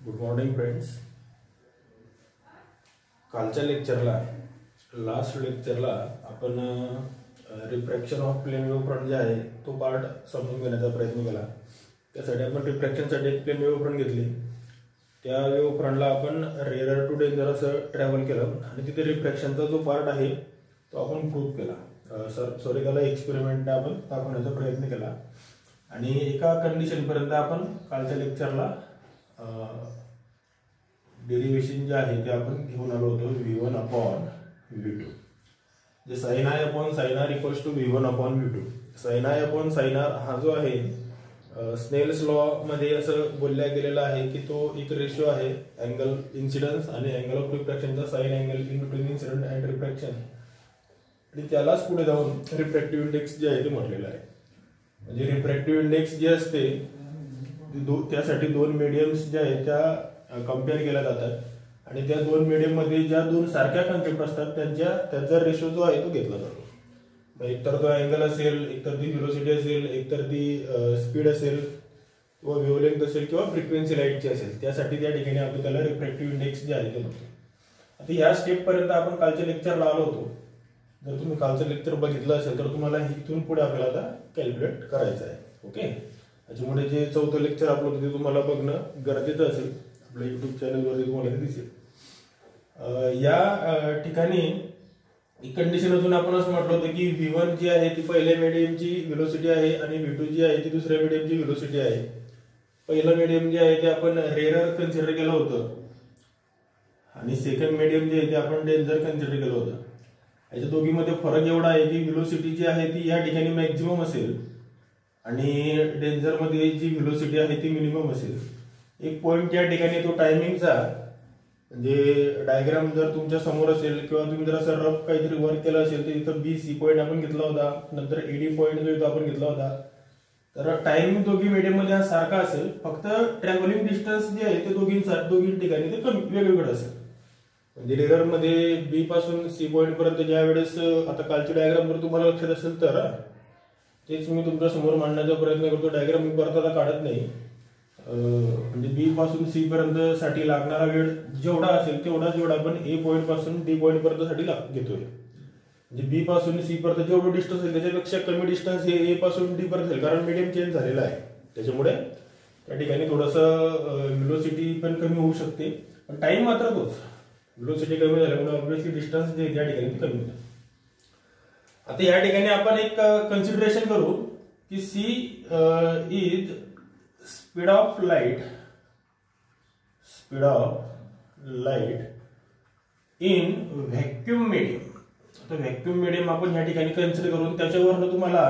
Good morning friends. कालच्या लेक्चरला last लेक्चरला आपण refraction of plane wave front जे आहे तो पार्ट समजून घेण्याचा प्रयत्न केला. त्यासाठी आपण रिफ्रॅक्शनसाठी एक प्लेन वेव्ह फ्रंट घेतली. त्या वेव्ह फ्रंटला आपण रेअर टू डेंजर असं ट्रॅव्हल केलं आणि तिथे रिफ्रॅक्शनचा जो पार्ट आहे तो आपण प्रूव्ह केला. सॉरी त्याला एक्सपेरिमेंटने आपण दाखवण्याचा प्रयत्न केला आणि एका कंडिशनपर्यंत आपण कालच्या लेक्चरला डेरिव्हेशन जे आहे ते आपण घेऊन आलो होतो v1 अपॉन v2. जे sin i upon sin r equals to v1 upon v2. sin i upon sin r हा जो आहे स्नेल्स लॉ मध्ये असं बोलल्या गेलेला आहे की तो एक रेशिओ आहे अँगल इन्सिडन्स आणि अँगल ऑफ रिफ्रॅक्शनचा sine angle in between incident and refraction आणि त्यालाच पुढे जाऊन रिफ्रॅक्टिव्ह इंडेक्स जे आहे ते म्हटलेलं आहे. म्हणजे रिफ्रॅक्टिव्ह इंडेक्स जे असते त्यासाठी दोन मीडियम्स जे आहेत त्या कम्पेअर केल्या जातात आणि त्या दोन मीडियम मध्ये ज्या दोन सारख्या कन्सेप्ट असतात त्यांचा रेशो जो आहे तो घेतला जातो. एकतर तो अँगल असेल, एकतर ती व्हेलोसिटी असेल, एकतर ती स्पीड असेल किंवा वेव्हलेंथ असेल किंवा फ्रिक्वेन्सी लाईटची असेल, त्यासाठी त्या ठिकाणी आपण त्याला रिफ्रॅक्टिव्ह इंडेक्स जे आहे ते म्हणतो. आता या स्टेप पर्यंत आपण कालच्या लेक्चरला आलो होतो. जर तुम्ही कालचं लेक्चर बघितलं असेल तर तुम्हाला इथून पुढे आपल्याला आता कॅल्क्युलेट करायचं आहे. ओके, त्याच्यामुळे जे चौथं लेक्चर आपलं होतं ते तुम्हाला बघणं गरजेचं असेल. आपल्या युट्यूब चॅनलवरती तुम्हाला हे दिसेल. या ठिकाणी कंडिशन अजून आपण असं म्हटलं होतं की v1 जी आहे ती पहिल्या मीडियमची व्हेलोसिटी आहे आणि v2 जी आहे ती दुसऱ्या मीडियमची व्हेलोसिटी आहे. पहिलं मीडियम जे आहे ते आपण रेअर कन्सिडर केलं होतं आणि सेकंड मीडियम जे आहे ते आपण डेंजर कन्सिडर केलं होतं. याच्या दोघीमध्ये फरक एवढा आहे की व्हेलोसिटी जी आहे ती या ठिकाणी मॅक्झिमम असेल आणि डेंजर मध्ये जी व्हेलोसिटी आहे ती मिनिमम असेल. एक पॉइंट या ठिकाणी तो टायमिंगचा, म्हणजे डायग्राम जर तुमच्या समोर असेल किंवा तुम्ही जर असं रफ काहीतरी वर्क केलं असेल तर इथं बी सी पॉईंट आपण घेतला होता, नंतर एडी पॉईंट जो इथं आपण घेतला होता. तर टायमिंग दोघी मीडियम मध्ये हा सारखा असेल, फक्त ट्रॅव्हलिंग डिस्टन्स जे आहे ते दोघी ठिकाणी ते वेगवेगळं असेल. म्हणजे रेअर मध्ये बी पासून सी पॉईंट पर्यंत ज्या वेळेस आता कालची डायग्राम जर तुम्हाला लक्षात असेल तर तेच मी तुमच्या समोर मांडण्याचा प्रयत्न करतो. डायग्राम मी परत आता काढत नाही. म्हणजे बी पासून सी पर्यंत साठी लागणारा वेळ जेवढा असेल तेवढाच वेळ आपण ए पॉईंट पासून डी पॉईंट पर्यंत साठी घेतोय. म्हणजे बी पासून सी पर्यंत जेवढं डिस्टन्स आहे त्याच्यापेक्षा कमी डिस्टन्स हे ए पासून डी पर्यंत असेल, कारण मीडियम चेंज झालेला आहे. त्याच्यामुळे त्या ठिकाणी थोडंसं व्हेलोसिटी पण कमी होऊ शकते, पण टाइम मात्र तोच. व्हेलोसिटी कमी झाल्यामुळे ऑब्व्हियसली डिस्टन्स जे त्या ठिकाणी कमी होतं. आता या ठिकाणी आपण एक कन्सिडरेशन करू की C is speed of light in vacuum medium. आता व्हॅक्यूम मीडियम आपण या ठिकाणी कन्सिडर करून त्याच्यावरनं तुम्हाला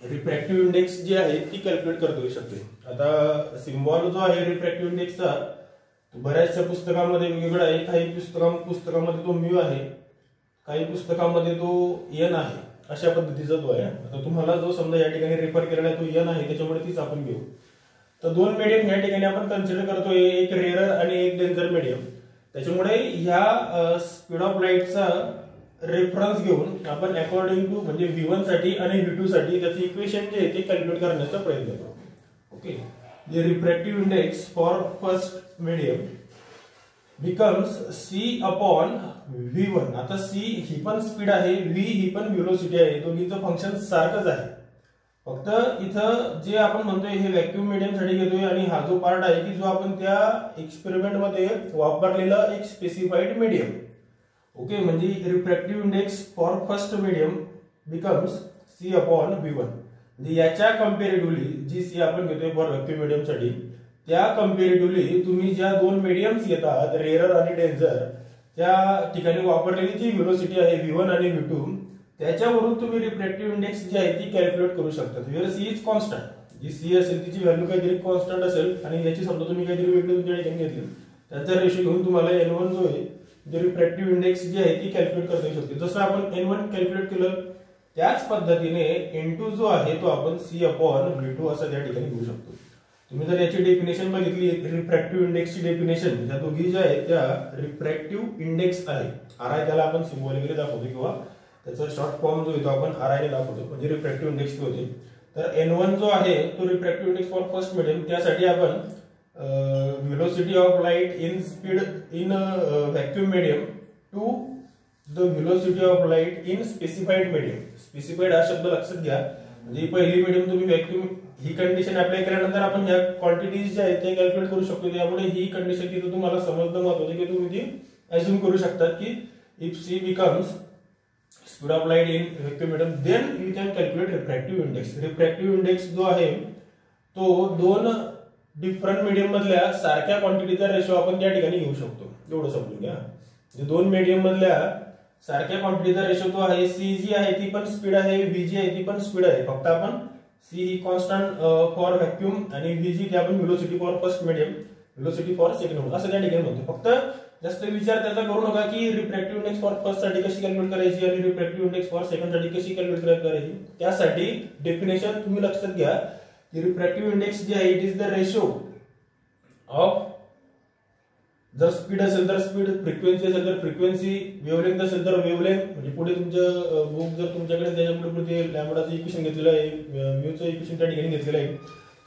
रिफ्रॅक्टिव्ह इंडेक्स जी आहे ती कॅल्क्युलेट करता येऊ शकते. आता सिम्बॉल जो आहे रिफ्रॅक्टिव्ह इंडेक्सचा बऱ्याचशा पुस्तकांमध्ये वेगवेगळा आहे. काही पुस्तकामध्ये तो म्यू आहे, काही पुस्तकांमध्ये तो एन आहे. अशा पद्धतीचा तो आहे. आता तुम्हाला जो समजा या ठिकाणी रेफर केलेला आहे तो एन आहे, त्याच्यामुळे तीच आपण घेऊ. तर दोन मीडियम या ठिकाणी आपण कन्सिडर करतोय, एक रेअर आणि एक डेंजर मीडियम. त्याच्यामुळे ह्या स्पीड ऑफ लाईटचा रेफरन्स घेऊन आपण अकॉर्डिंग टू म्हणजे v1 साठी आणि v2 साठी त्याचे इक्वेशन जे आहे ते कॅल्क्युलेट करण्याचा प्रयत्न करू. Okay, the refractive index for first medium becomes c upon v1. आता c ही पण स्पीड आहे, v ही पण व्हेलोसिटी आहे, दोघींचं फंक्शन सारखंच आहे. फक्त इथं जे आपण म्हणतोय हे व्हॅक्यूम मीडियम साठी घेतोय आणि हा जो पार्ट आहे की जो आपण त्या एक्सपेरिमेंट मध्ये वापरलेला एक स्पेसिफाईड मीडियम. ओके, म्हणजे refractive index for first medium becomes c upon v1. म्हणजे याच्या कम्पॅरेटिव्हली जी सी आपण घेतोय फॉर व्हॅक्यूम मीडियम साठी, त्या कम्पॅरेटिव्हली तुम्ही ज्या दोन मीडियम्स घेतात रेअर आणि डेंजर, त्या ठिकाणी वापरलेली जी व्हेलोसिटी आहे v1 आणि v2 त्याच्यावरून तुम्ही रिफ्रॅक्टिव्ह इंडेक्स जी आहे ती कॅल्क्युलेट करू शकता. वेअर सी इज कॉन्स्टंट, जी सी असेल तिची व्हॅल्यू काहीतरी कॉन्स्टंट असेल आणि याची समजा तुम्ही काहीतरी वेगळी तुमच्या ठिकाणी घेतली, त्यांचा रेशो घेऊन तुम्हाला n1 जो आहे जे रिफ्रॅक्टिव्ह इंडेक्स जी आहे ती कॅल्क्युलेट करता येऊ शकते. जसं आपण n1 कॅल्क्युलेट केलं त्याच पद्धतीने n2 जो आहे तो आपण c अपॉन v2 असं त्या ठिकाणी घेऊ शकतो. तुम्ही जर याची डेफिनेशन बघितली, रिफ्रॅक्टिव्ह इंडेक्सची डेफिनेशन, त्या दोघी ज्या आहेत त्या रिफ्रॅक्टिव्ह इंडेक्स आहे. RI त्याला आपण सिम्बॉलिकली दाखवतो किंवा त्याचा शॉर्ट फॉर्म जो येतो आपण RI ने दाखवतो, म्हणजे रिफ्रॅक्टिव्ह इंडेक्स होते. तर n1 जो आहे तो refractive index for first medium, त्यासाठी आपण velocity of light in speed in vacuum medium to the velocity of light in specified medium. Specified हा शब्द लक्षात घ्या. म्हणजे पहिली मीडियम तुम्ही व्हॅक्यूम ही कंडिशन अप्लाय केल्यानंतर आपण ह्या क्वांटिटीज ज्या आहेत ते कॅल्क्युलेट करू शकतो. त्यामुळे ही कंडिशन तिथे तुम्हाला समजणं महत्त्वाचं की तुम्ही ती अज्युम करू शकतात की if C becomes speed of light in vacuum medium then you can calculate refractive index. Refractive index जो आहे तो दोन डिफरंट मीडियम मधल्या सारख्या क्वांटिटीचा रेशो आपण त्या ठिकाणी घेऊ शकतो. एवढं समजून घ्या. म्हणजे दोन मीडियम मधल्या सारख्या क्वांटिटीचा रेशो तो आहे. सी जी आहे ती पण स्पीड आहे, व्ही जी आहे ती पण स्पीड आहे. फक्त आपण सी ही कॉन्स्टंट फॉर व्हॅक्यूम आणि व्ही जी ती आपण velocity for first medium, velocity for second असं त्या ठिकाणी म्हणतो. फक्त जास्त विचार त्याचा करू नका की रिफ्रॅक्टिव्ह इंडेक्स फॉर फर्स्ट साठी कशी कॅल्क्युलेट करायची आणि रिफ्रॅक्टिव्ह इंडेक्स फॉर सेकंड साठी कशी कॅल्क्युलेट करायची. त्यासाठी डेफिनेशन तुम्ही लक्षात घ्या की रिफ्रॅक्टिव्ह इंडेक्स जे आहे it is the ratio of जर स्पीड असेल तर स्पीड, फ्रिक्वेन्सी असेल तर फ्रिक्वेन्सी, वेव्हलेंथ असेल तर वेव्हलेंथ. म्हणजे पुढे तुमचं बुक जर तुमच्याकडे त्याच्या पुढे लॅम्बडाचं इक्वेशन घेतलेलं आहे, म्यूचं इक्वेशन त्या ठिकाणी घेतलेलं आहे,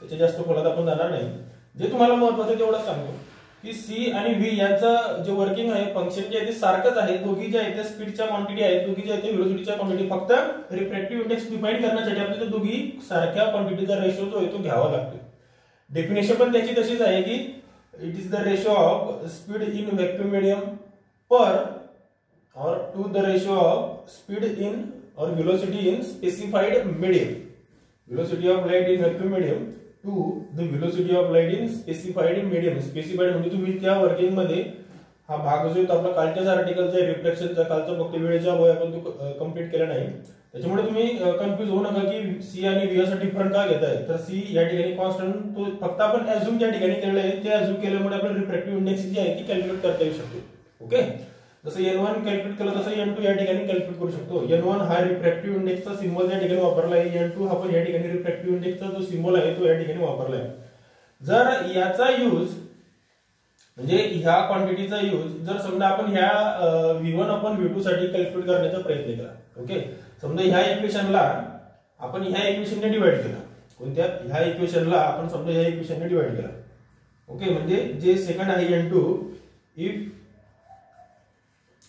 त्याच्या जास्त खोलात आपण जाणार नाही. जे तुम्हाला महत्वाचं तेवढंच सांगतो की सी आणि व्ही यांचं जे वर्किंग आहे फंक्शन जे आहे ते सारखंच आहे. दोघी जे आहेत ते स्पीडच्या क्वांटिटी आहेत, दोघी जे आहेत ते व्हेलोसिटीच्या क्वांटिटी. फक्त रिफ्रॅक्टिव्ह इंडेक्स डिफाइन करण्यासाठी आपल्याला दोघी सारख्या क्वांटिटीचा रेशो जो आहे तो घ्यावा लागतो. डेफिनेशन पण त्याची तशीच आहे की it is the ratio of speed in vacuum medium per or to the ratio of speed in or velocity in specified medium. Velocity of light in vacuum medium to the velocity of light in specified medium. Specified म्हणजे तुम्ही त्या working मध्ये हा भाग जो आपला कालच्याच आर्टिकलचा रिफ्लेक्शनचा कालचा फक्त वेळेच्या अभावी आपण तो कंप्लीट केला नाही. त्याच्यामुळे तुम्ही कन्फ्युज होऊ नका की सी आणि व्ही असं डिफरंट का घेत आहे. तर सी या ठिकाणी कॉन्स्टंट तो फक्त आपण अज्युम त्या ठिकाणी केलेलं आहे. ते अज्युम केल्यामुळे आपल्याला रिफ्रॅक्टिव्ह इंडेक्स जी आहे ती कॅल्क्युलेट करता येऊ शकते. ओके, जसं N1 कॅल्क्युलेट केलं तसं N2 या ठिकाणी कॅल्क्युलेट करू शकतो. N1 हा रिफ्रॅक्टिव्ह इंडेक्सचा सिम्बॉल या ठिकाणी वापरला आहे. N2 हा पण या ठिकाणी रिफ्रॅक्टिव्ह इंडेक्सचा जो सिम्बॉल आहे तो या ठिकाणी वापरला आहे. जर याचा यूज म्हणजे ह्या क्वांटिटीचा यूज जर समजा आपण ह्या V1 अपॉन V2 साठी कॅल्क्युलेट करण्याचा प्रयत्न केला. ओके, समजा ह्या इक्वेशनला आपण ह्या इक्वेशनने डिवाइड केला. कोणत्या? ह्या इक्वेशनला आपण समजा ह्या इक्वेशनने डिवाइड केला. ओके, म्हणजे जे सेकंड आहे N2, if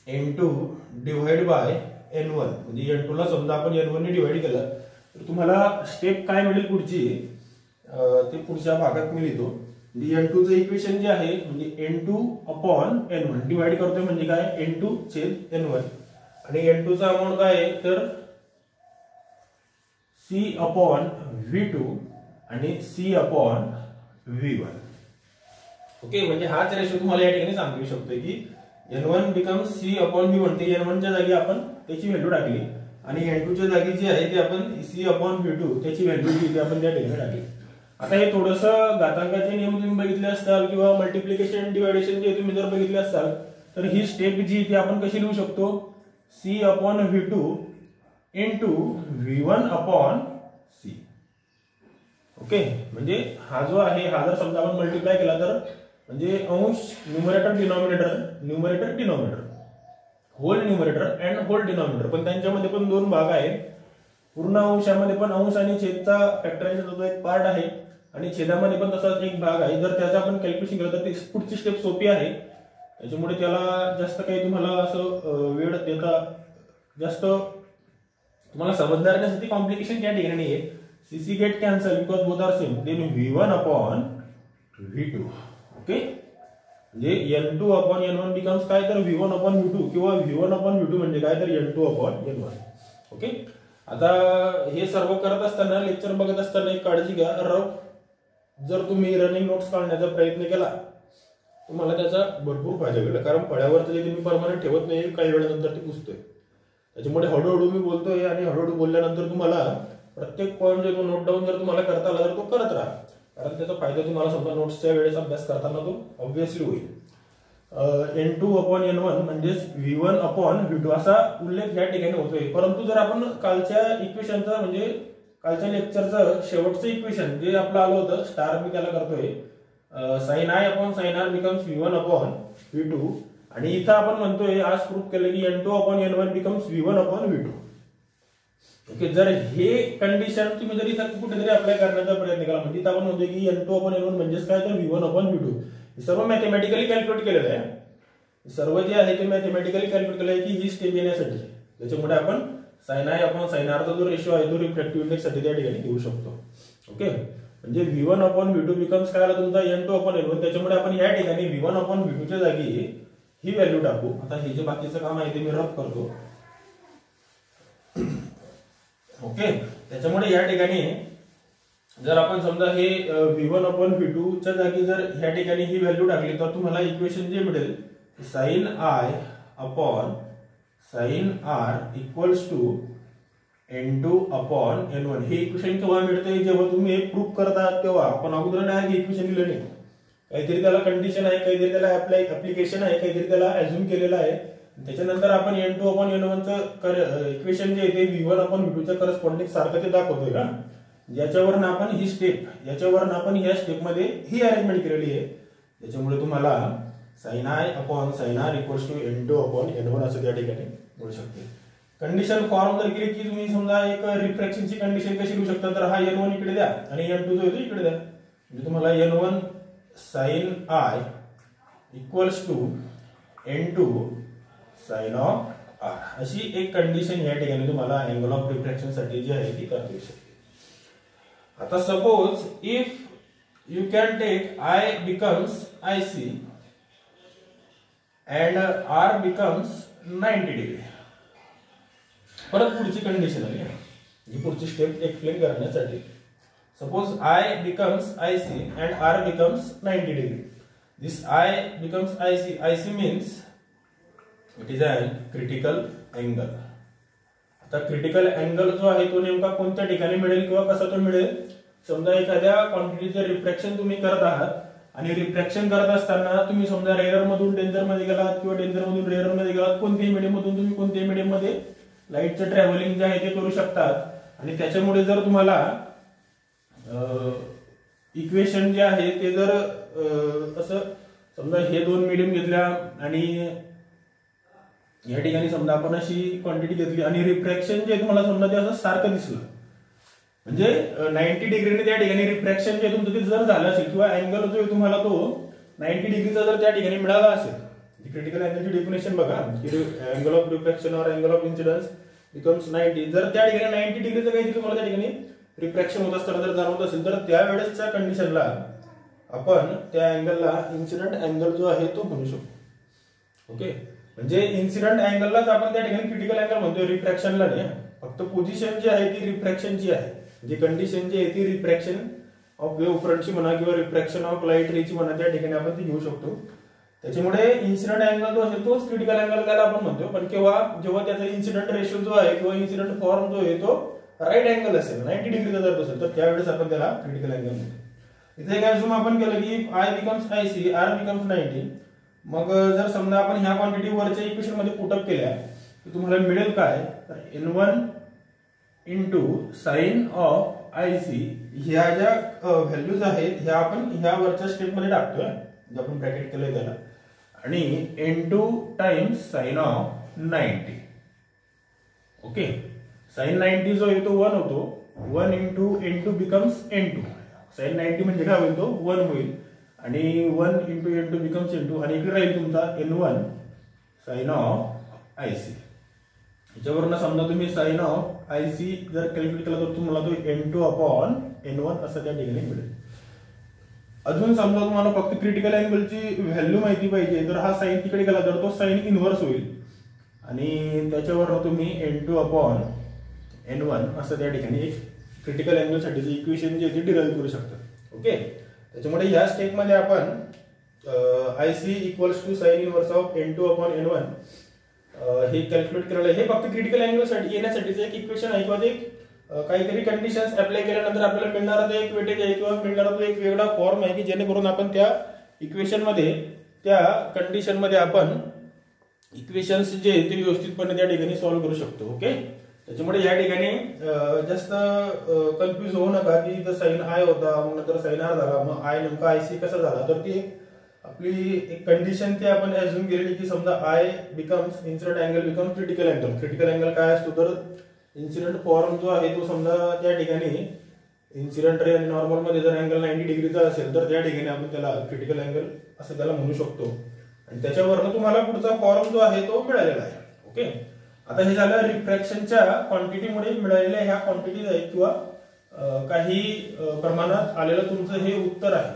N2 divide by N1 म्हणजे N2 ला समजा आपण N1 ने डिवाइड केलं तर तुम्हाला स्टेप काय मिळेल पुढची ते पुढच्या भागात मी लिहितो. N2 चं इक्वेशन जे आहे म्हणजे N2 अपॉन N1 डिवाइड करतोय म्हणजे काय N2 छेद N1 आणि N2 चा अमाउंट काय आहे तर C अपॉन V2 आणि C अपॉन V1. ओके, म्हणजे हाच रेशो तुम्हाला या ठिकाणी सांगू शकतो की N1 becomes C upon V1. ते N1 च्या जागी आपण त्याची व्हॅल्यू टाकली आणि N2 च्या जागी जी आहे ते आपण C अपॉन V2 त्याची व्हॅल्यू जी आपण त्या ठिकाणी टाकली. आता हे थोडंसं घातांकाचे नियम तुम्ही बघितले असताल किंवा मल्टिप्लिकेशन डिवायडेशन जे तुम्ही जर बघितले असाल तर ही स्टेप जी ती आपण कशी लिहू शकतो C upon V2 into V1 upon C. Okay, म्हणजे हा जो आहे हा जर समजा आपण मल्टिप्लाय केला तर म्हणजे अंश numerator denominator whole numerator and whole denominator. पण त्यांच्यामध्ये पण दोन भाग आहेत. पूर्ण अंशामध्ये पण अंश आणि छेदचा फॅक्टरायझेशनचा एक पार्ट आहे आणि छेदामध्ये पण तसाच एक भाग आहे. जर त्याचा आपण कॅल्क्युलेशन केलं तर ती पुढची स्टेप सोपी आहे. त्याच्यामुळे त्याला जास्त काही तुम्हाला असं वेळ देता जास्त तुम्हाला समजणार नाही. कॉम्प्लिकेशन त्या ठिकाणी नाहीये. C C get cancel because both are same. Then V1 upon V2. Okay, म्हणजे N2 अपॉन N1 बिकम्स काय तर V1 अपॉन V2 किंवा V1 अपॉन V2 म्हणजे काय तर N2 अपॉन N1. ओके, आता हे सर्व करत असताना लेक्चर बघत असताना एक काळजी घ्या. जर तुम्ही रनिंग नोट्स काढण्याचा प्रयत्न केला तुम्हाला त्याचा भरपूर फायदा होईल. कारण फळ्यावरचं जे तुम्ही परमानंट ठेवत नाही काही वेळानंतर ते पुसतोय. त्याच्यामुळे हळूहळू मी बोलतोय आणि हळूहळू बोलल्यानंतर तुम्हाला प्रत्येक पॉईंट जो नोट डाऊन जर तुम्हाला करता आला तर तो करत राहा. कारण त्याचा फायदा तुम्हाला समजा नोट्सच्या वेळेस अभ्यास करताना तो ऑब्व्हियसली होईल. N2 अपॉन N1 म्हणजेच V1 अपॉन V2 असा उल्लेख या ठिकाणी होतोय. परंतु जर आपण कालच्या इक्वेशनचा म्हणजे कालच्या लेक्चरचं शेवटचं इक्वेशन जे आपलं आलं होतं स्टार मी त्याला करतोय sin I upon sin R becomes V1 upon V2 आणि इथं आपण म्हणतोय आज प्रूफ केलं की N2 upon N1 becomes V1 upon V2. Okay, जर हे कंडिशन तुम्ही जरी कुठेतरी अप्लाय करण्याचा प्रयत्न केला म्हणजे आपण म्हणतो की N2/N1 म्हणजेच काय, तर V1/V2 हे सर्व मॅथमॅटिकली कॅल्क्युलेट केलेलं आहे. सर्व जे आहे ते मॅथमॅटिकली कॅल्क्युलेट केलं आहे की ही स्टेप येण्यासाठी. त्याच्यामुळे आपण sin I upon sin R चा जो रेशो आहे तो रिफ्रॅक्टिव्ह इंडेक्स साठी त्या ठिकाणी घेऊ शकतो. ओके, म्हणजे V1/V2 बिकम्स काय आला तुमचा N2/N1. त्याच्यामुळे आपण या ठिकाणी V1/V2 च्या जागी ही व्हॅल्यू टाकू. आता हे जे बाकीचं काम आहे ते मी रफ करतो. ओके, त्याच्यामुळे या ठिकाणी जर आपण समजा हे V1/V2 च्या जागी जर या ठिकाणी ही व्हॅल्यू टाकली तर तुम्हाला इक्वेशन जे मिळेल sin I upon sin R equals to N2/N1. हे इक्वेशन केव्हा मिळते, जेव्हा तुम्ही हे प्रूव्ह करता तेव्हा. आपण अगोदर डायरेक्ट इक्वेशन लिहिलं नाही, काहीतरी त्याला कंडिशन आहे, काहीतरी त्याला ऍप्लिकेशन आहे, काहीतरी त्याला अज्युम केलेलं आहे. त्याच्यानंतर आपण N2/N1 चं इक्वेशन जे आहे ते V1/V2 च्या करस्पॉन्डिंग सारखं ते दाखवतोय का, याच्यावरून आपण ही स्टेप, याच्यावरून आपण या स्टेप मध्ये ही अरेंजमेंट केलेली आहे. त्याच्यामुळे तुम्हाला sin I upon sin R equals to N2/N1 असं त्या ठिकाणी मिळू शकते. कंडिशन फॉर्म जर केली की तुम्ही समजा एक रिफ्रॅक्शनची कंडिशन कशी लिहू शकता, तर हा N1 इकडे द्या आणि N2 जो आहे तो इकडे द्या. म्हणजे तुम्हाला N1 sin I equals to N2 sin of R अशी एक कंडिशन या ठिकाणी तुम्हाला अँगल ऑफ रिफ्रॅक्शन साठी जी आहे ती करता येऊ शकते. आता suppose if you can take I becomes IC and R becomes 90 degree. परत पुढची कंडिशन आली, ही पुढची स्टेप एक्सप्लेन करण्यासाठी. Suppose I becomes IC and R becomes 90 degree. This I becomes IC. IC means it is a critical angle. आता critical angle जो आहे तो नेमका कोणत्या ठिकाणी मिळेल किंवा कसा तो मिळेल. समजा एखाद्या क्वांटिटीचं रिफ्रॅक्शन तुम्ही करत आहात आणि रिफ्रॅक्शन करत असताना तुम्ही समजा रेअर मधून डेंजर मध्ये गेलात किंवा डेंजर मधून रेअर मध्ये गेलात, कोणत्याही मीडियम मधून तुम्ही कोणत्याही मीडियम मध्ये लाईटचं ट्रॅव्हलिंग जे आहे ते करू शकतात. आणि त्याच्यामुळे जर तुम्हाला इक्वेशन जे आहे ते जर असं समजा हे दोन मीडियम घेतल्या आणि या ठिकाणी समजा आपण अशी क्वांटिटी घेतली आणि रिफ्रॅक्शन जे तुम्हाला समजा ते असं सारखं दिसलं, म्हणजे 90 डिग्रीने त्या ठिकाणी रिफ्रॅक्शन जे तुमचं ते जर झालं असेल किंवा अँगल जो आहे तुम्हाला तो 90 डिग्रीचा जर त्या ठिकाणी मिळाला असेल, क्रिटिकल अँगलची डेफिनेशन बघा की अँगल ऑफ रिफ्रॅक्शन और अँगल ऑफ इन्सिडन्स बिकम्स 90. जर त्या ठिकाणी 90 डिग्रीचं काही तुम्हाला त्या ठिकाणी रिफ्रॅक्शन होत असताना जर जाणवत असेल तर त्यावेळेसच्या कंडिशनला आपण त्या अँगलला इन्सिडेंट अँगल जो आहे तो म्हणू शकतो. ओके, म्हणजे इन्सिडेंट अँगललाच आपण त्या ठिकाणी क्रिटिकल अँगल म्हणतो, रिफ्रॅक्शनला नाही. फक्त पोझिशन जी आहे ती रिफ्रॅक्शनची आहे, जी कंडिशन जी आहे ती रिफ्रॅक्शन ऑफ वेव्ह फ्रंटची म्हणा किंवा रिफ्रॅक्शन ऑफ लाईट रेची म्हणा, त्या ठिकाणी आपण ती घेऊ शकतो. त्याच्यामुळे इन्सिडेंट अँगल जो असेल तोच क्रिटिकल अँगल त्याला आपण म्हणतो. पण जेव्हा त्याचा इन्सिडेंट रेशो जो आहे किंवा इन्सिडेंट फॉर्म जो आहे तो राईट अँगल असेल, 90 डिग्रीचा जर असेल तर त्यावेळेस आपण त्याला क्रिटिकल अँगल म्हणतो. इथे काय झूम आपण केलं की I becomes IC, R becomes 90. मग जर समजा आपण ह्या क्वांटिटी वरच्या इक्वेशन मध्ये पुटअप केल्या तर तुम्हाला मिळेल काय, तर N1 into sine of IC ह्या ज्या व्हॅल्यूज आहेत ह्या आपण ह्या वरच्या स्टेप मध्ये टाकतोय, जे आपण ब्रॅकेट केलंय त्याला, आणि N2 times sine of 90. Okay, sine 90 जो आहे तो 1 होतो, 1 into N2 becomes N2. Sign 90 म्हणजे काय होईल, तो 1 होईल आणि 1 इंटू N2 बिकम्स N2 आणि इकडे राहील तुमचा N1 साइन ऑफ IC. याच्यावरून समजा तुम्ही साइन ऑफ IC जर कॅल्क्युलेट केला तर तुम्हाला तो N2/N1 असं त्या ठिकाणी मिळेल. अजून समजा तुम्हाला फक्त क्रिटिकल अँगलची व्हॅल्यू माहिती पाहिजे तर हा साइन तिकडे गेला तर तो साइन इनव्हर्स होईल आणि त्याच्यावर तुम्ही N2/N1 असं त्या ठिकाणी एक क्रिटिकल अँगल साठीची इक्वेशन जी आहे ती डिराईव्ह करू शकता. ओके, त्याच्यामुळे या स्टेप मध्ये आपण IC equals to sine inverse of N2/N1 हे कॅल्क्युलेट केलेलं आहे. हे फक्त क्रिटिकल अँगल साठी येण्यासाठीचं एक इक्वेशन आहे किंवा ते काहीतरी कंडिशन्स अप्लाय केल्यानंतर आपल्याला मिळणारा तो एक वेटेज आहे किंवा मिळणारा तो एक वेगळा फॉर्म आहे की जेणेकरून आपण त्या इक्वेशन मध्ये त्या कंडिशन मध्ये आपण इक्वेशन्स जे आहेत ते व्यवस्थितपणे त्या ठिकाणी सॉल्व्ह करू शकतो. ओके, त्याच्यामुळे या ठिकाणी जास्त कन्फ्युज होऊ नका की इथं साइन I होता मग नंतर साइन R झाला, मग I नेमका IC कसा झाला. तर ती आपली एक कंडिशन ती आपण अज्युम केलेली की समजा I becomes incident angle becomes critical angle. Critical angle काय असतो तर इन्सिडेंट फॉर्म जो आहे तो समजा त्या ठिकाणी इन्सिडेंट रे आणि नॉर्मल मध्ये जर अँगल 90 डिग्रीचा असेल तर त्या ठिकाणी आपण त्याला क्रिटिकल अँगल असं त्याला म्हणू शकतो आणि त्याच्यावरनं तुम्हाला पुढचा फॉर्म जो आहे तो मिळालेला आहे. ओके, आता हे झालं रिफ्रॅक्शनच्या क्वांटिटीमुळे मिळालेल्या ह्या क्वांटिटीज आहेत किंवा काही प्रमाणात आलेलं तुमचं हे उत्तर आहे.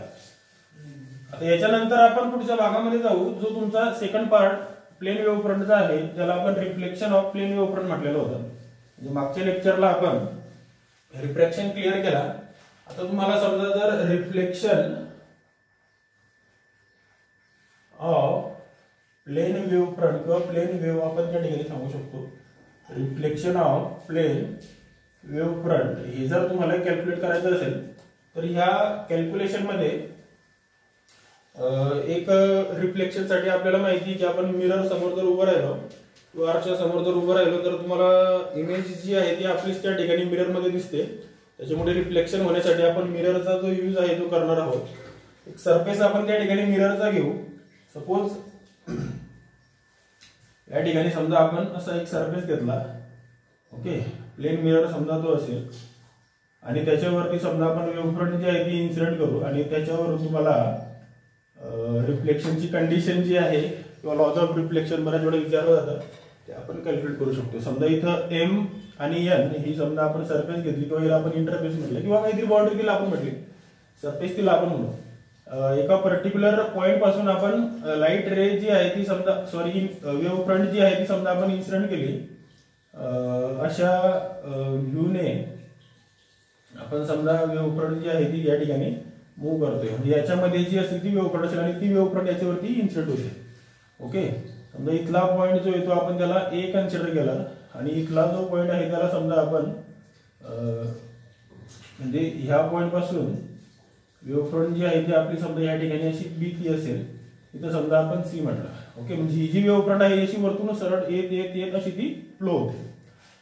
आता याच्यानंतर आपण पुढच्या भागामध्ये जाऊ. जो तुमचा सेकंड पार्ट प्लेन वेव्ह फ्रंटचा आहे ज्याला आपण reflection of plane wave front म्हटलेलं होतं. म्हणजे मागच्या लेक्चरला आपण रिफ्रॅक्शन क्लिअर केला. आता तुम्हाला समजा जर reflection of plane wave front किंवा प्लेन वेव्ह आपण त्या ठिकाणी सांगू शकतो. Reflection of plane wave front हे जर तुम्हाला कॅल्क्युलेट करायचं असेल तर ह्या कॅल्क्युलेशन मध्ये एक रिफ्लेक्शन साठी आपल्याला माहिती की आपण मिरर समोर जर उभं राहिलो किंवा आरच्या समोर जर उभं राहिलो तर तुम्हाला इमेज जी आहे ती आपलीच त्या ठिकाणी मिरर मध्ये दिसते. त्याच्यामुळे रिफ्लेक्शन होण्यासाठी आपण मिररचा जो यूज आहे तो करणार आहोत. एक सरफेस आपण त्या ठिकाणी मिररचा घेऊ. सपोज या ठिकाणी समजा आपण असा एक सरफेस घेतला. ओके, प्लेन मिरर समजा तो असेल आणि त्याच्यावरती समजा आपण वेव्ह फ्रंट जी आहे ती इन्सिडेंट करू आणि त्याच्यावर तुम्हाला रिफ्लेक्शनची कंडिशन जी आहे किंवा लॉज ऑफ रिफ्लेक्शन बऱ्याच वेळा विचारलं जातं ते आपण कॅल्क्युलेट करू शकतो. समजा इथं एम आणि एन ही समजा आपण सरफेस घेतली किंवा हिला आपण इंटरफेस म्हटलं किंवा काहीतरी बाउंड्री तिला आपण म्हटली, सरफेस तिला आपण म्हणू. एका पर्टिक्युलर पॉइंट पासून आपण लाईट रे जी आहे ती समजा वेव्ह फ्रंट जी आहे ती समजा आपण इन्सिडेंट केली. अशा व्ह्यूने आपण समजा वेव्ह फ्रंट जी आहे ती या ठिकाणी मूव्ह करतोय. म्हणजे याच्यामध्ये जी असेल ती वेव्ह फ्रंट असेल आणि ती वेव्ह फ्रंट याच्यावरती इन्सिडेंट होते. ओके, समजा इथला पॉइंट जो येतो आपण त्याला ए कन्सिडर केला आणि इथला जो पॉइंट आहे त्याला समजा आपण म्हणजे ह्या पॉइंट पासून वेव्ह फ्रंट जी आहे ती आपली समजा या ठिकाणी अशी बी ती असेल, इथं समजा आपण सी म्हटलं. ओके, म्हणजे ही जी वेव्ह फ्रंट आहे अशी वरतून सरळ येत येत येत अशी ती फ्लो होते.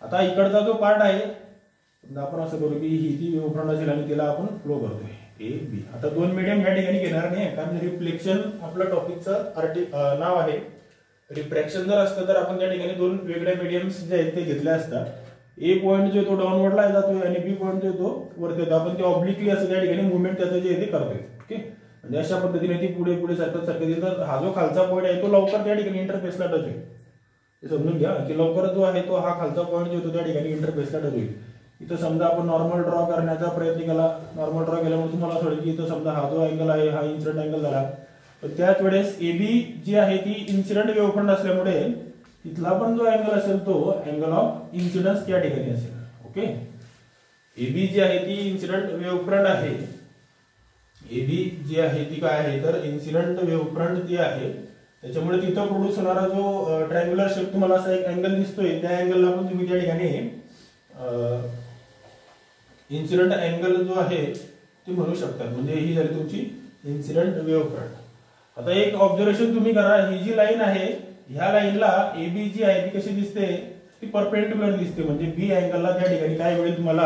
आता इकडचा जो पार्ट आहे आपण असं करू की ही ती वेव्ह फ्रंट असेल आणि तिला आपण फ्लो करतोय ए बी. आता दोन मीडियम या ठिकाणी घेणार नाही कारण रिफ्लेक्शन आपलं टॉपिकचं नाव आहे. रिफ्रॅक्शन जर असतं तर आपण त्या ठिकाणी दोन वेगळ्या मीडियम्स जे आहेत ते घेतले असतात. ए पॉईंट जो तो डाऊनवर्डला जातोय आणि बी पॉईंट जो तो वरती येतो. आपण ते ऑब्लिकली असं त्या ठिकाणी मुवमेंट त्याचं जे आहे ते करतोय. ओके, म्हणजे अशा पद्धतीने ती पुढे पुढे सरकत तर हा जो खालचा पॉईंट आहे तो लवकर त्या ठिकाणी इंटरफेसला टच होईल. हे समजून घ्या की लवकर जो आहे तो हा खालचा पॉईंट जो होतो त्या ठिकाणी इंटरफेसला टच होईल. इथं समजा आपण नॉर्मल ड्रॉ करण्याचा प्रयत्न केला. नॉर्मल ड्रॉ केल्यामुळे तुम्हाला असं वाटेल की इथं समजा हा जो अँगल आहे हा इन्सिडेंट अँगल झाला. पण त्याच वेळेस एबी जी आहे ती इन्सिडेंट वेव्ह फ्रंट असल्यामुळे तिथला पण जो अँगल असेल तो अँगल ऑफ इन्सिडन्स त्या ठिकाणी असेल. ओके, एबी जी आहे ती इन्सिडेंट वेव्ह फ्रंट आहे. एबी जी आहे ती काय आहे तर इन्सिडेंट वेव्ह फ्रंट जी आहे. त्याच्यामुळे तिथं प्रोड्यूस होणारा जो ट्रायंग्युलर शेप तुम्हाला असा एक अँगल दिसतोय त्या अँगलला पण तुम्ही त्या ठिकाणी इन्सिडेंट अँगल जो आहे ते म्हणू शकतात. म्हणजे ही झाली तुमची इन्सिडेंट वेव्ह फ्रंट. आता एक ऑब्झर्वेशन तुम्ही करा. ही जी लाईन आहे ह्या लाईनला एबी जी आहे ती कशी दिसते ती परपेंडिक्युलर दिसते. म्हणजे बी अँगलला त्या ठिकाणी काय वेळी तुम्हाला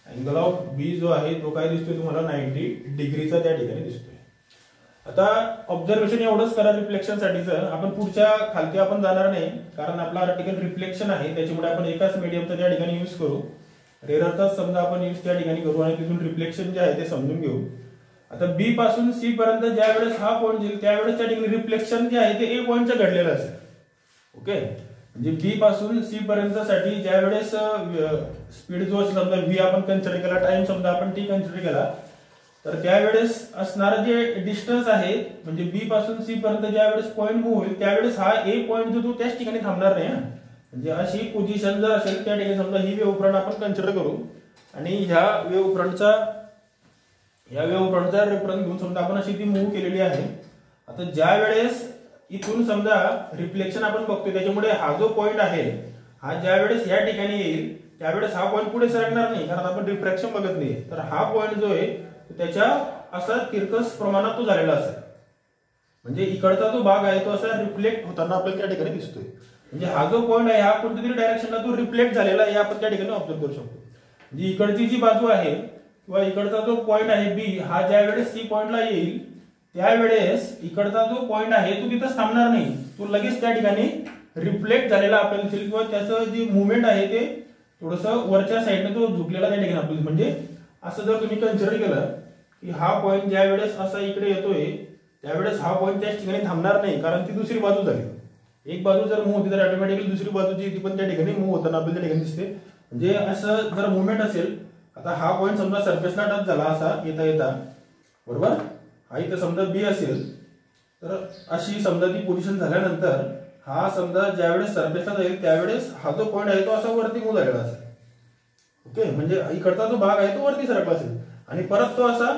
अँगल ऑफ बी जो आहे तो काय दिसतोय तुम्हाला 90 डिग्रीचा त्या ठिकाणी दिसतोय. आता ऑब्झर्वेशन एवढंच करा रिफ्लेक्शन साठीचं. आपण पुढच्या खालती आपण जाणार नाही कारण आपला आर्टिकल रिफ्लेक्शन आहे त्याच्यामुळे आपण एकाच मीडियमचा त्या ठिकाणी यूज करू. रेररचाच समजा आपण यूज त्या ठिकाणी करू आणि तिथून रिफ्लेक्शन जे आहे ते समजून घेऊ. आता बी पासून सी पर्यंत ज्या वेळेस हा पॉईंट येईल त्यावेळेस त्या ठिकाणी रिफ्लेक्शन जे आहे ते ए पॉईंटचं घडलेलं असेल. ओके, म्हणजे बी पासून सी पर्यंत साठी ज्या वेळेस स्पीड जो समजा व्ही आपण कन्सिडर केला, टाइम समजा आपण टी कन्सिडर केला, तर त्यावेळेस असणारं जे डिस्टन्स आहे म्हणजे बी पासून सी पर्यंत ज्या वेळेस पॉईंट मूव्ह होईल त्यावेळेस हा ए पॉईंट जो तो त्याच ठिकाणी थांबणार नाही. म्हणजे अशी पोझिशन जर असेल त्या ठिकाणी समजा ही वेव्ह फ्रंट आपण कन्सिडर करू आणि ह्या वेव्ह फ्रंटचा रेफरन्स घेऊन समजा आपण अशी ती मूव्ह केलेली आहे. आता ज्या वेळेस इथून समजा रिफ्लेक्शन आपण बघतोय त्याच्यामुळे हा जो पॉईंट आहे हा ज्या वेळेस या ठिकाणी येईल त्यावेळेस हा पॉईंट पुढे सरकणार नाही कारण आपण रिफ्रॅक्शन बघत नाही. तर हा पॉईंट जो आहे त्याच्या असा तिरकस प्रमाणात तो झालेला असेल. म्हणजे इकडचा जो भाग आहे तो असा रिफ्लेक्ट होताना आपल्याला त्या ठिकाणी दिसतोय. म्हणजे हा जो पॉईंट आहे हा कोणत्या तरी डायरेक्शनला तो रिफ्लेक्ट झालेला आहे आपण त्या ठिकाणी ऑब्झर्व करू शकतो. म्हणजे इकडची जी बाजू आहे किंवा इकडचा जो पॉईंट आहे बी हा ज्या वेळेस सी पॉईंटला येईल त्यावेळेस इकडचा जो पॉईंट आहे तो तिथं थांबणार नाही. तो लगेच त्या ठिकाणी रिफ्लेक्ट झालेला आपल्याला दिसेल किंवा त्याचं जे मुवमेंट आहे ते थोडंसं वरच्या साईडने तो झुकलेला त्या ठिकाणी आपल्याला, म्हणजे असं जर तुम्ही कन्सिडर केलं की हा पॉईंट ज्या वेळेस असा इकडे येतोय त्यावेळेस हा पॉईंट त्याच ठिकाणी थांबणार नाही, कारण ती दुसरी बाजू झाली. एक बाजू जर मूव्ह होती तर ऑटोमॅटिकली दुसरी बाजूची ती पण त्या ठिकाणी मूव्ह होताना आपल्याला त्या ठिकाणी दिसते. म्हणजे असं जर मुवमेंट असेल, आता हा पॉईंट समजा सरफेसला टच झाला असा येता येता, बरोबर, हा इथं समजा बी असेल, तर अशी समजा ती पोझिशन झाल्यानंतर हा समजा ज्यावेळेस सरफेसला जाईल त्यावेळेस हा जो पॉईंट आहे तो असा वरती मूव्ह झालेला असेल. ओके, म्हणजे इकडचा जो भाग आहे तो वरती सरकला असेल आणि परत तो असा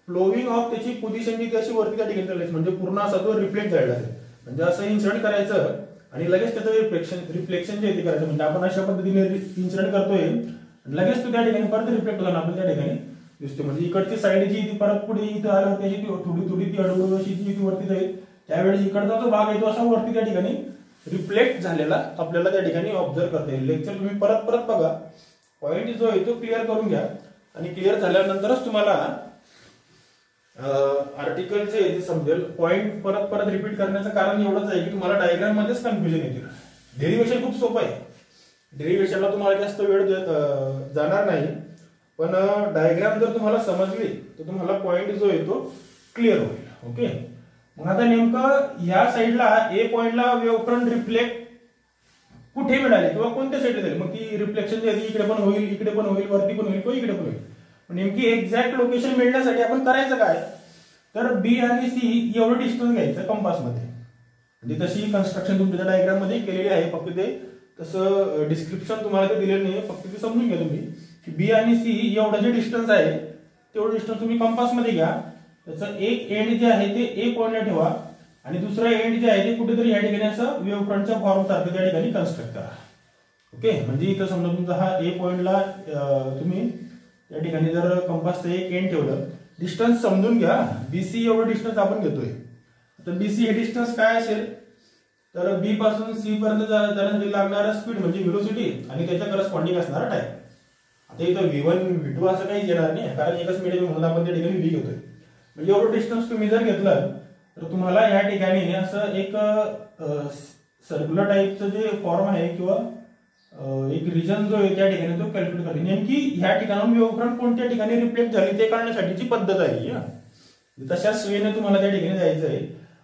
फ्लोविंग ऑफ त्याची पोझिशन जी अशी वरती त्या ठिकाणी चालली, म्हणजे पूर्ण असा तो रिफ्लेक्ट झालेला असेल. म्हणजे असं इन्सिडेंट करायचं आणि लगेच त्याचं रिफ्लेक्शन जे करायचं, म्हणजे आपण अशा पद्धतीने इन्सिडेंट करतोय लगेच तो त्या ठिकाणी परत रिफ्लेक्ट होताना आपल्याला त्या ठिकाणी दिसते. म्हणजे इकडची साईड जी ती परत पुढे इथं आल्यावर त्याची थोडी थोडी ती अडवड अशी ती वरती जाईल, त्यावेळेस इकडचा जो भाग आहे तो असा वरती त्या ठिकाणी रिफ्लेक्ट झालेला आपल्याला त्या ठिकाणी ऑब्झर्व करता येईल. लेक्चर तुम्ही परत परत बघा, पॉईंट जो आहे तो क्लिअर करून घ्या आणि क्लिअर झाल्यानंतरच तुम्हाला आर्टिकल जे आहे ते समजेल. पॉईंट परत परत रिपीट करण्याचं कारण एवढंच आहे की तुम्हाला डायग्राम मध्येच कन्फ्युजन येतील. डेरिव्हेशन खूप सोपं आहे, डेरिव्हेशनला तुम्हाला जास्त वेळ जाणार नाही, पण डायग्राम जर तुम्हाला समजली तर तुम्हाला पॉईंट जो आहे तो क्लिअर होईल. ओके, मग आता नेमकं ह्या साईडला ए पॉइंटला वेव्ह फ्रंट रिफ्लेक्ट कुठे मिळाली किंवा कोणत्या साईडला झाली, मग ती रिफ्लेक्शन जी आहे इकडे पण होईल, इकडे पण होईल, वरती पण होईल किंवा इकडे पण होईल. नेमकी एक्झॅक्ट लोकेशन मिळण्यासाठी आपण करायचं काय, तर बी आणि सी एवढं डिस्टन्स घ्यायचं कंपासमध्ये. म्हणजे तशी कन्स्ट्रक्शन तुमच्या डायग्राम मध्ये केलेली आहे, फक्त ते तसं डिस्क्रिप्शन तुम्हाला ते दिलेलं नाही, फक्त ते समजून घ्या तुम्ही की बी आणि सी एवढं जे डिस्टन्स आहे तेवढं डिस्टन्स तुम्ही कंपासमध्ये घ्या. त्याचं एक एंड जे आहे ते ए पॉइंटला ठेवा आणि दुसरं एंड जे आहे ते कुठेतरी या ठिकाणी असं वेव्ह फ्रंटच्या फॉर्म सारखं त्या ठिकाणी कन्स्ट्रक्ट करा. ओके, म्हणजे इथं समजा तुमचा हा ए पॉइंटला तुम्ही त्या ठिकाणी जर कंपासचं एक एंड ठेवलं, डिस्टन्स समजून घ्या, बीसी एवढं डिस्टन्स आपण घेतोय. तर बीसी हे डिस्टन्स काय असेल, तर बी पासून सी पर्यंत जाण्यासाठी लागणारा स्पीड म्हणजे व्हेलोसिटी आणि त्याच्या करस्पॉन्डिंग असणारा टाइम. आता इथं V1 V2 असं काही येणार नाही, कारण एकच मीडियम म्हणून आपण त्या ठिकाणी V घेतोय. म्हणजे एवढं डिस्टन्स तुम्ही जर घेतलं तर तुम्हाला या ठिकाणी असं एक सर्क्युलर टाईपचं जे फॉर्म आहे किंवा एक रिजन जो आहे त्या ठिकाणी तो कॅल्क्युलेट करते. नेमकी ह्या ठिकाणाहून वेव्ह फ्रंट कोणत्या ठिकाणी रिफ्लेक्ट झाली ते काढण्यासाठीची पद्धत आहे. तशाच वेने तुम्हाला त्या ठिकाणी जायचं आहे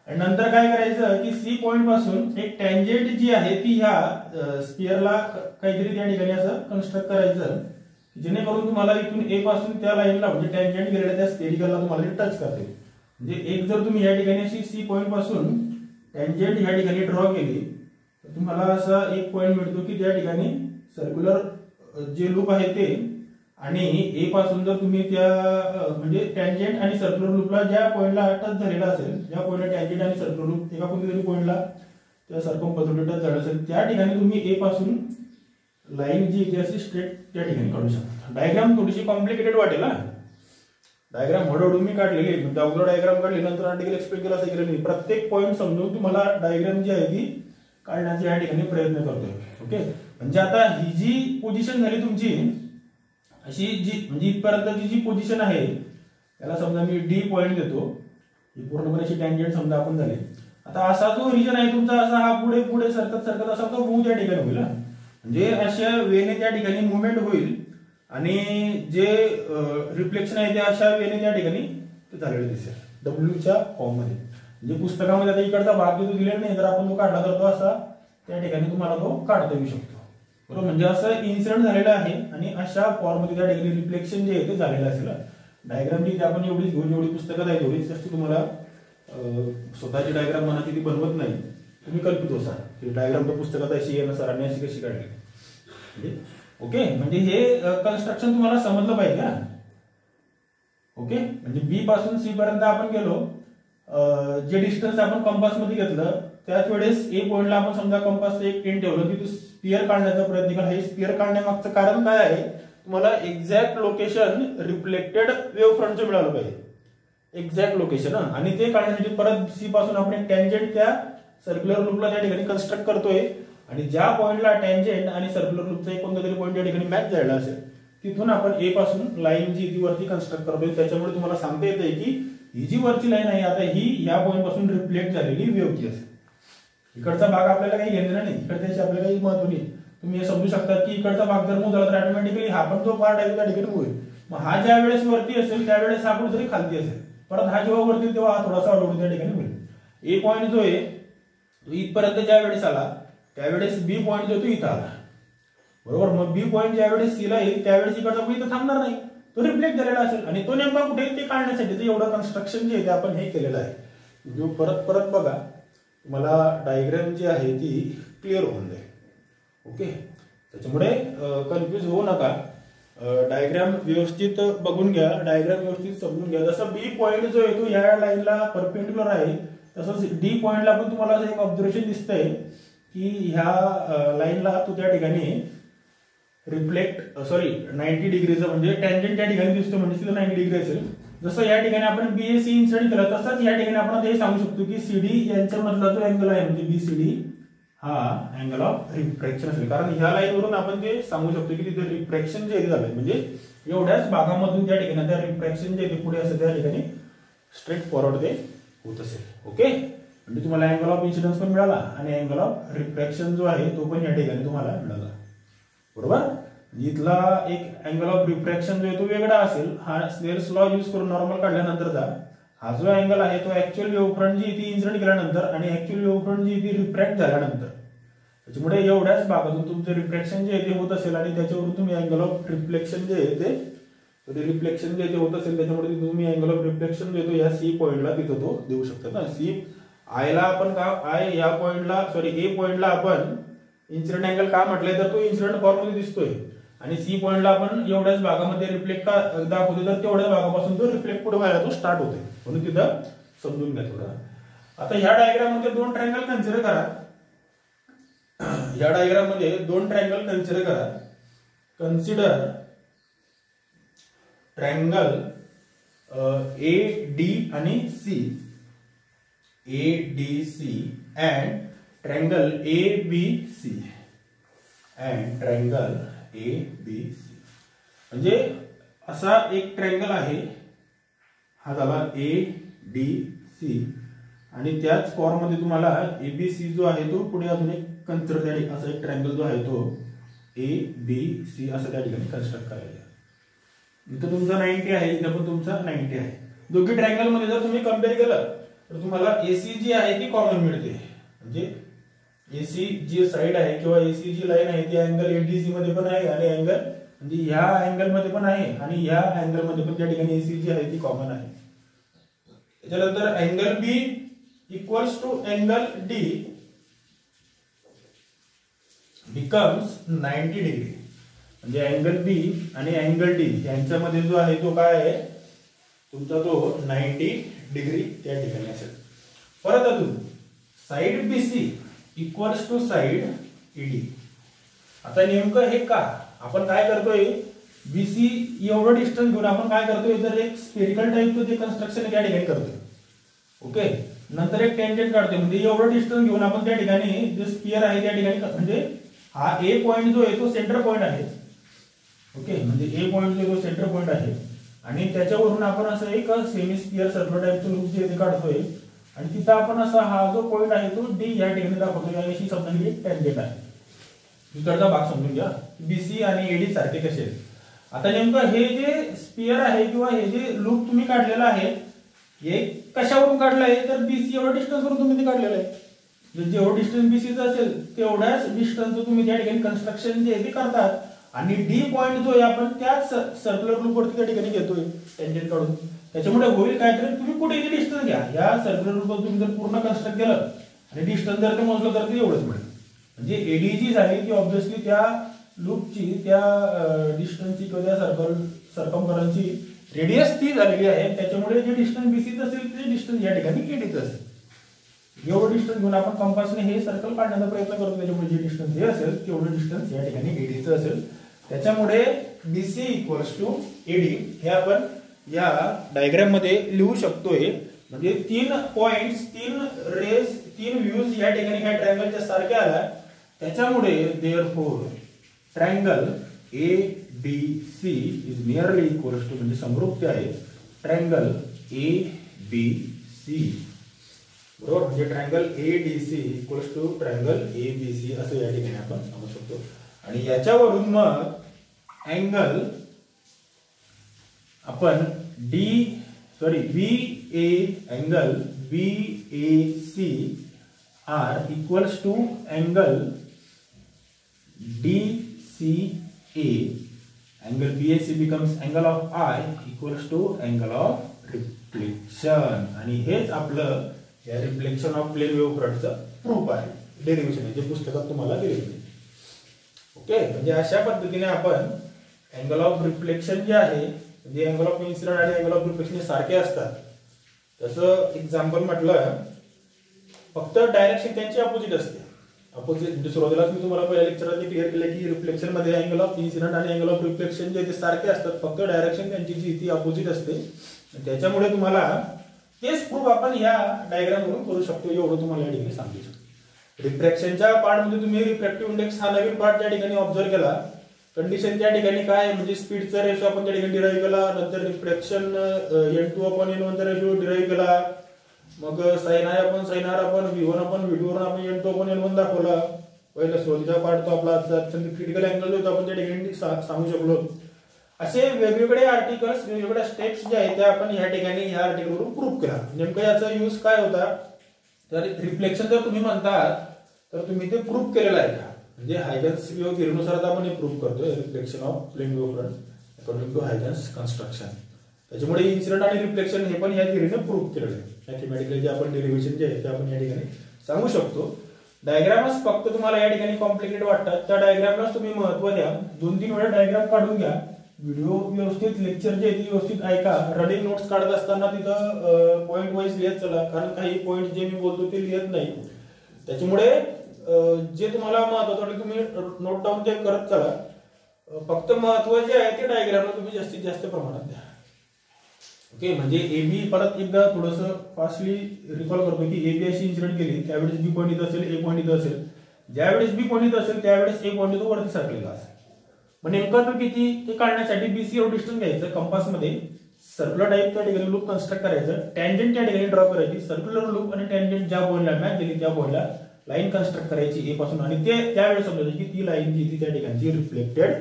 आणि नंतर काय करायचं की सी पॉइंट पासून एक टँजेंट जी आहे ती ह्या स्पिअरला काहीतरी त्या ठिकाणी असं कन्स्ट्रक्ट करायचं, जेणेकरून तुम्हाला इथून ए पासून त्या लाईनला म्हणजे टँजेंट गेलेल्या त्या स्पेरिकलला तुम्हाला टच करते. म्हणजे एक जर तुम्ही या ठिकाणी अशी सी पॉइंट पासून टँजेंट ह्या ठिकाणी ड्रॉ केली तर तुम्हाला असा एक पॉइंट मिळतो की त्या ठिकाणी सर्क्युलर जे लूप आहे ते, आणि ए पासून जर तुम्ही त्या म्हणजे टँजेंट आणि सर्क्युलर लूपला ज्या पॉइंटला टच झालेला असेल, ज्या पॉइंटला टँजेंट आणि सर्क्युलर लूप एका कोणत्यातरी पॉइंटला त्या सर्कम्फरन्सला टच झाला असेल त्या ठिकाणी तुम्ही ए पासून लाईन जी इथे अशी स्ट्रेट त्या ठिकाणी काढू शकता. डायग्राम थोडीशी कॉम्प्लिकेटेड वाटेल ना, डायग्राम हळूहळू मी काढलेली, म्हणजे अगोदर डायग्राम काढली नंतर आर्टिकल एक्सप्लेन केला असं केलं नाही. प्रत्येक पॉईंट समजून तुम्हाला डायग्राम जी आहे ती काढण्याचा या ठिकाणी प्रयत्न करतोय. ओके, म्हणजे आता ही जी पोझिशन झाली तुमची अशी जी म्हणजे इथपर्यंतची जी पोझिशन आहे त्याला समजा मी डी पॉईंट देतो, ही पूर्णपणे अशी टँजेंट समजा आपण झाली. आता असा जो रिजन आहे तुमचा असा हा पुढे पुढे सरकत सरकत असा तो मूव्ह त्या ठिकाणी होईल, म्हणजे अशा वेने त्या ठिकाणी मुवमेंट होईल आणि जे रिफ्लेक्शन आहे ते अशा वेने त्या ठिकाणी ते झालेलं दिसेल डब्ल्यूच्या फॉर्म मध्ये. म्हणजे पुस्तकामध्ये आता इकडचा भाग जो दिलेला नाही, जर आपण तो काढला तर तो असा त्या ठिकाणी तुम्हाला तो काढता येऊ शकतो. बरोबर, म्हणजे असं इन्सिडेंट झालेलं आहे आणि अशा फॉर्म मध्ये त्या ठिकाणी रिफ्लेक्शन जे आहे ते झालेलं असेल. डायग्राम जी आपण एवढीच घेऊन जेवढी पुस्तकात आहे तेवढीच जास्त तुम्हाला स्वतःची डायग्राम मनाची ती बनवत नाही, तुम्ही कल्पित होता की डायग्राम तर पुस्तकात अशी आहे ना सरांनी अशी कशी काढली. ओके, म्हणजे हे कन्स्ट्रक्शन तुम्हाला समजलं पाहिजे ना. ओके, म्हणजे बी पासून सी पर्यंत आपण गेलो, जे डिस्टन्स आपण कंपास मध्ये घेतलं त्याच वेळेस ए पॉइंटला आपण समजा कंपासचं एक एंड ठेवलं की तू स्पिअर काढण्याचा प्रयत्न केला. हे स्पिअर काढण्यामागचं कारण काय आहे, तुम्हाला एक्झॅक्ट लोकेशन रिफ्लेक्टेड वेव्ह फ्रंटचं मिळालं पाहिजे, एक्झॅक्ट लोकेशन. आणि ते काढण्यासाठी परत सी पासून आपण एक टँजेंट त्या सर्क्युलर लूपला त्या ठिकाणी कन्स्ट्रक्ट करतोय आणि ज्या पॉइंटला टँजेंट आणि सर्क्युलर लूपचा एक कोणता तरी पॉइंट या ठिकाणी मॅच झालेला असेल तिथून आपण ए पासून लाईन जी ती वरती कन्स्ट्रक्ट करतोय. त्याच्यामुळे तुम्हाला सांगता येते की ही जी वरची लाईन आहे आता ही या पॉइंट पासून रिफ्लेक्ट झालेली वेव्हची असेल. इकडचा भाग आपल्याला काही घेतलेला नाही, इकडच्याशी आपल्याला काही महत्व नाही, तुम्ही हे समजू शकता की इकडचा भाग जर मूव्ह झाला तर ऑटोमॅटिकली हा पण जो पार्ट आहे त्या ठिकाणी होईल. मग हा ज्या वेळेस वरती असेल त्यावेळेस हा कुठेतरी खालती असेल, परत हा जेव्हा वरती तेव्हा हा थोडासा हळूहळू त्या ठिकाणी होईल. ए पॉईंट जो आहे तो इथपर्यंत ज्या वेळेस आला त्यावेळेस बी पॉईंट जो तो इथं आला, बरोबर. मग बी पॉईंट ज्या वेळेस सीला येईल त्यावेळेस इकडचा इथं थांबणार नाही, तो रिफ्लेक्ट झालेला असेल आणि तो नेमका कुठे ते काढण्यासाठी एवढं कन्स्ट्रक्शन जे आहे ते आपण हे केलेलं आहे. जो परत परत बघा मला डायग्राम जी आहे ती क्लिअर होऊन जाईल. ओके, त्याच्यामुळे कन्फ्यूज होऊ नका. डायग्राम व्यवस्थित बघून घ्या, डायग्राम व्यवस्थित समजून घ्या. जसं बी पॉईंट जो आहे तो या लाईनला परपेंडिक्युलर आहे तसंच डी पॉईंटला पण तुम्हाला असं एक ऑब्झर्वेशन दिसतंय की ह्या लाईनला तो त्या ठिकाणी रिफ्लेक्ट 90 डिग्रीचं म्हणजे टँजंट त्या ठिकाणी दिसतो, म्हणजे तिथं 90 डिग्री असेल. जसं या ठिकाणी आपण बीएसी इन्सर्ट केलं तसंच या ठिकाणी आपण हे सांगू शकतो की सीडी यांच्यामधला जो अँगल आहे म्हणजे बीसीडी हा अँगल ऑफ रिफ्रॅक्शन असेल. कारण ह्या लाईनवरून आपण ते सांगू शकतो की तिथे रिफ्रॅक्शन जे झालंय म्हणजे एवढ्याच भागामधून त्या ठिकाणी त्या रिफ्रॅक्शन जे पुढे असेल त्या ठिकाणी स्ट्रेट फॉरवर्ड ते होत असेल. ओके, म्हणजे तुम्हाला अँगल ऑफ इन्सिडन्स पण मिळाला आणि अँगल ऑफ रिफ्रॅक्शन जो आहे तो पण या ठिकाणी तुम्हाला मिळाला, बरोबर. इथला एक अँगल ऑफ रिफ्रॅक्शन जो आहे तो वेगळा असेल. हा स्नेल्स लॉ यूज करून नॉर्मल काढल्यानंतरचा हा जो अँगल आहे तो ऍक्च्युअल वेव्ह फ्रंट जी ती इन्सिडेंट केल्यानंतर आणि ऍक्च्युअल वेव्ह फ्रंट जी ती रिफ्रॅक्ट झाल्यानंतर, त्याच्यामुळे एवढ्याच भागातून तुमचं रिफ्रॅक्शन जे आहे ते होत असेल आणि त्याच्यावरून तुम्ही अँगल ऑफ रिफ्लेक्शन जे आहे ते रिफ्लेक्शन जे होत असेल त्याच्यामुळे तुम्ही अँगल ऑफ रिफ्लेक्शन जो येतो या सी पॉईंटला तिथं तो देऊ शकता ना. सी आयला आपण का आय या पॉईंटला ए पॉईंटला आपण इन्सिडेंट अँगल का म्हटलंय तर तो इन्सिडेंट फॉर्ममध्ये दिसतोय आणि सी पॉईंटला आपण एवढ्याच भागामध्ये रिफ्लेक्ट का दाखवतो तर तेवढ्याच भागापासून तो रिफ्लेक्ट पुढे व्हायला तो स्टार्ट होतोय, म्हणून तिथं समजून घ्या थोडं. आता ह्या डायग्राम मध्ये दोन ट्रायंगल कन्सिडर करा. या डायग्राम मध्ये दोन ट्रायंगल कन्सिडर करा. कन्सिडर ट्रायंगल ए डी आणि C, A D C and triangle A B C and triangle A B C. म्हणजे असा एक ट्रायंगल आहे, हा झाला ए डी सी आणि त्याच फॉर्म मध्ये तुम्हाला एबीसी जो आहे तो पुढे अजून एक कन्सिडर असा एक ट्रायंगल जो आहे तो ए बी सी असं त्या ठिकाणी कन्स्ट्रक्ट करायला. इथं तुमचा 90 आहे, इथं पण तुमचा 90 आहे. दोघी ट्रायंगल मध्ये जर तुम्ही कम्पेअर केलं तर तुम्हाला एसी जी आहे ती कॉमन मिळते. म्हणजे एसी जी साइड आहे किंवा एसी जी लाईन आहे ती अँगल एडीसी मध्ये पण आहे आणि अँगल म्हणजे ह्या अँगल मध्ये पण आहे आणि ह्या अँगल मध्ये पण त्या ठिकाणी एसी जी आहे ती कॉमन आहे. त्याच्यानंतर angle B equals to angle D becomes 90 degree. म्हणजे अँगल बी आणि अँगल डी यांच्यामध्ये जो आहे तो काय आहे तुमचा तो 90 डिग्री त्या ठिकाणी असेल. परत अजून side BC equals to side ED. आता नेमकं हे का आपण काय करतोय, बीसी एवढं डिस्टन्स घेऊन आपण काय करतोय तर एक स्पेरिकल टाइपचं जे कन्स्ट्रक्शन त्या ठिकाणी करतोय. ओके, नंतर एक टेंजेंट काढतोय म्हणजे एवढं डिस्टन्स घेऊन आपण त्या ठिकाणी जे स्पियर आहे त्या ठिकाणी म्हणजे हा ए पॉइंट जो आहे तो सेंटर पॉइंट आहे. ओके, म्हणजे ए पॉइंट जो तो सेंटर पॉइंट आहे आणि त्याच्यावरून आपण असं एक सेमी स्पियर सर्कल टाइपचं लूप जे ते काढतोय आणि तिथं आपण असा हा जो पॉइंट आहे तो डी या ठिकाणी दाखवतोय आणि अशी समजा ही टेंजेंट आहे. इकडचा भाग समजून घ्या बीसी आणि एडी सारखे कसे आहेत. आता नेमकं हे जे स्पियर आहे किंवा हे जे लूप तुम्ही काढलेलं आहे हे कशावरून काढलं आहे तर बीसी एवढ्या डिस्टन्स वरून तुम्ही ते काढलेलं आहे. जेवढं डिस्टन्स बीसीचं असेल तेवढ्याच डिस्टन्स तुम्ही त्या ठिकाणी कन्स्ट्रक्शन जे आहे ते करतात आणि डी पॉइंट जो आहे आपण त्याच सर्क्युलर लूप वरती त्या ठिकाणी घेतोय टेंजेंट काढून. त्याच्यामुळे होईल काय तर तुम्ही कुठेही डिस्टन्स घ्या या सर्क्युलर लूप तुम्ही जर पूर्ण कन्स्ट्रक्ट केलं आणि डिस्टन्स जर ते मोजलं तर ते एवढंच मिळेल. म्हणजे एडी जी झाली ती ऑब्व्हियसली त्या लूपची त्या डिस्टन्सची किंवा त्या सर्कमफरन्सची रेडियस ती झालेली आहे. त्याच्यामुळे जे डिस्टन्स बीसीचं असेल ते डिस्टन्स या ठिकाणी एडीचं असेल. एवढं डिस्टन्स घेऊन आपण कंपासने हे सर्कल काढण्याचा प्रयत्न करतो. त्याच्यामुळे जे डिस्टन्स हे असेल तेवढं डिस्टन्स या ठिकाणी एडीचं असेल. त्याच्यामुळे बीसी इक्वल्स टू एडी हे आपण या डायग्राम मध्ये लिहू शकतोय. म्हणजे 3 पॉइंट्स 3 रेज 3 व्ह्यूज या ठिकाणी ह्या ट्रायंगलच्या सारख्या आल्या. त्याच्यामुळे therefore triangle A D C is nearly equals to म्हणजे समरूप आहे ट्रायंगल ए बी सी. बरोबर, म्हणजे triangle A D C equals to triangle A B C असं या ठिकाणी आपण समजू शकतो. आणि याच्यावरून मग अँगल आपण VA angle BAC are equals to angle DCA. Angle BAC becomes angle of I equals to angle of reflection. आणि हेच आपलं या रिफ्लेक्शन ऑफ प्लेन वेव्ह फ्रंटचं प्रूफ आहे, डेरिव्हेशन आहे, जे पुस्तकात तुम्हाला दिलेलं आहे. ओके, म्हणजे अशा पद्धतीने आपण अँगल ऑफ रिफ्लेक्शन जे आहे, म्हणजे अँगल ऑफ इन्सिडेंट आणि अँगल ऑफ रिफ्लेक्शन सारखे असतात. तसं एक्झाम्पल म्हटलं, फक्त डायरेक्शन त्यांची अपोजिट असते. अपोजिट म्हणजे सुरुवातीलाच मी तुम्हाला पहिल्या लेक्चरमध्ये क्लिअर केलं की रिफ्लेक्शन मध्ये अँगल ऑफ इन्सिडेंट आणि अँगल ऑफ रिफ्लेक्शन जे ते सारखे असतात, फक्त डायरेक्शन त्यांची जी ती अपोजिट असते. त्याच्यामुळे तुम्हाला तेच प्रूफ आपण या डायग्राम वरून करू शकतो, एवढं तुम्हाला या ठिकाणी सांगू शकतो. रिफ्रॅक्शनच्या पार्ट मध्ये तुम्ही रिफ्रॅक्टिव्ह इंडेक्स हा नवीन पार्ट त्या ठिकाणी ऑब्झर्व केला. कंडिशन त्या ठिकाणी काय म्हणजे स्पीडचा रेशो आपण त्या ठिकाणी डिराईव्ह केला, नंतर रिफ्रॅक्शन N2/N1 चा रेशो डिराईव्ह केला, मग sin I आपण sin R आपण V1 आपण V2 वरून आपण N2/N1 दाखवला. पहिला सुरुवातीचा पार्ट तो आपला क्रिटिकल अँगल जो आपण त्या ठिकाणी सांगू शकलो. असे वेगवेगळे आर्टिकल्स, वेगवेगळ्या स्टेप्स जे आहेत त्या आपण या ठिकाणी या आर्टिकलवरून प्रूव्ह केला. नेमकं याचा यूज काय होता, तर रिफ्लेक्शन जर तुम्ही म्हणतात तर तुम्ही ते प्रूव्ह केलेलं आहे का, म्हणजे हायगन्स वेव्ह थिअरीनुसार आपण हे प्रूव्ह करतोय reflection of plane wave front according to Huygens construction. त्याच्यामुळे इन्सिडेंट आणि रिफ्लेक्शन हे पण या थिअरीने प्रूव्ह केलेलं आहे. मॅथमॅटिकली जे आपण डेरिव्हेशन जे आहे ते आपण या ठिकाणी सांगू शकतो. डायग्राम्स फक्त तुम्हाला या ठिकाणी कॉम्प्लिकेटेड वाटतात, त्या डायग्रामला तुम्ही महत्त्व द्या. 2-3 वेळा डायग्राम काढून घ्या, व्हिडिओ व्यवस्थित, लेक्चर जे आहे ते व्यवस्थित ऐका. रनिंग नोट्स काढत असताना तिथं पॉईंट वाईज लिहित चला, कारण काही पॉईंट जे मी बोलतो ते लिहित नाही. त्याच्यामुळे जे तुम्हाला महत्त्वाचं वाटलं तुम्ही नोट डाऊन ते करत चला. फक्त महत्त्व जे आहे ते डायग्रामला तुम्ही जास्तीत जास्त प्रमाणात द्या. ओके, म्हणजे AB परत एकदा थोडंसं फास्टली रिकॉल करतो की AB अशी इन्सिडेंट केली, त्यावेळेस B पॉईंट इथं असेल, A पॉईंट इथं असेल. ज्यावेळेस B पॉईंट इथं असेल त्यावेळेस A पॉईंट इथं वरती सरकलेला असेल. मग नेमका तो किती ते काढण्यासाठी BC एवढं डिस्टन्स घ्यायचं, कंपासमध्ये सर्क्युलर टाईप त्या ठिकाणी लूप कन्स्ट्रक्ट करायचं, टँजंट त्या ठिकाणी ड्रॉ करायची, सर्क्युलर लूप आणि टँजंट ज्या पॉईंटला मॅच झाली त्या पॉईंटला लाईन कन्स्ट्रक्ट करायची A पासून, आणि ते त्यावेळेस समजायचं की ती लाईन जी ती त्या ठिकाणची रिफ्लेक्टेड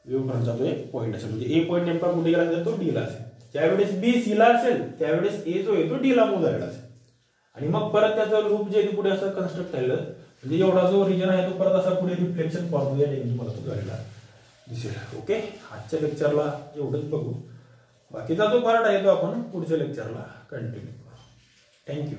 वेव्ह फ्रंटचा तो एक पॉईंट असेल. म्हणजे A पॉईंट नेमका कुठे गेला तर तो D ला असेल. ज्यावेळेस B C ला असेल त्यावेळेस A जो आहे तो D ला मूव्ह झालेला असेल, आणि मग परत त्याचा लूप जे पुढे असं कन्स्ट्रक्ट झालेलं, म्हणजे एवढा जो रिजन आहे तो परत असा पुढे रिफ्लेक्शन फॉर्म या ठिकाणी मला तो झालेला दिसेल. ओके, आजच्या लेक्चरला एवढंच बघू, बाकीचा जो पार्ट आहे तो आपण पुढच्या लेक्चरला कंटिन्यू करू. थँक्यू.